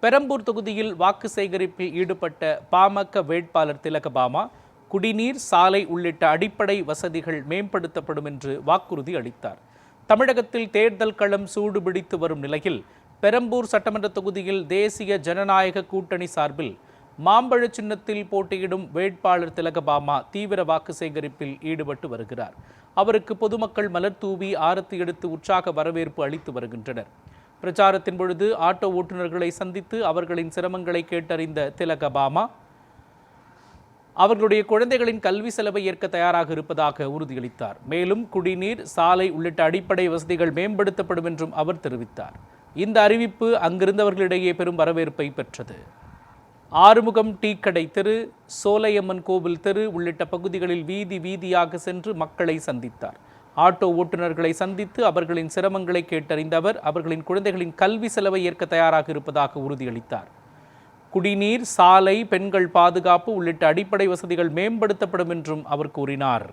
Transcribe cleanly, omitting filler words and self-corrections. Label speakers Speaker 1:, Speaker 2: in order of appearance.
Speaker 1: பெரம்பூர் தொகுதியில் வாக்கு சேகரிப்பில் ஈடுபட்ட பாமக வேட்பாளர் திலகபாமா குடிநீர், சாலை உள்ளிட்ட அடிப்படை வசதிகள் மேம்படுத்தப்படும் என்று வாக்குறுதி அளித்தார். தமிழகத்தில் தேர்தல் களம் சூடுபிடித்து வரும் நிலையில் பெரம்பூர் சட்டமன்ற தொகுதியில் தேசிய ஜனநாயக கூட்டணி சார்பில் மாம்பழ சின்னத்தில் போட்டியிடும் வேட்பாளர் திலகபாமா தீவிர வாக்கு சேகரிப்பில் ஈடுபட்டு வருகிறார். அவருக்கு பொதுமக்கள் மலர் தூவி ஆரத்தி எடுத்து உற்சாக வரவேற்பு அளித்து வருகின்றனர். பிரச்சாரத்தின் பொழுது ஆட்டோ ஓட்டுநர்களை சந்தித்து அவர்களின் சிரமங்களை கேட்டறிந்த திலகபாமா அவர்களுடைய குழந்தைகளின் கல்வி செலவை ஏற்க தயாராக இருப்பதாக உறுதியளித்தார். மேலும் குடிநீர், சாலை உள்ளிட்ட அடிப்படை வசதிகள் மேம்படுத்தப்படும் என்றும் அவர் தெரிவித்தார். இந்த அறிவிப்பு அங்கிருந்தவர்களிடையே பெரும் வரவேற்பை பெற்றது. ஆறுமுகம் டீக்கடை தெரு, சோலையம்மன் கோவில் தெரு உள்ளிட்ட பகுதிகளில் வீதி வீதியாக சென்று மக்களை சந்தித்தார். ஆட்டோ ஓட்டுநர்களை சந்தித்து அவர்களின் சிரமங்களை கேட்டறிந்த அவர் அவர்களின் குழந்தைகளின் கல்வி செலவை ஏற்க தயாராக இருப்பதாக உறுதியளித்தார். குடிநீர், சாலை, பெண்கள் பாதுகாப்பு உள்ளிட்ட அடிப்படை வசதிகள் மேம்படுத்தப்படும் என்றும் அவர் கூறினார்.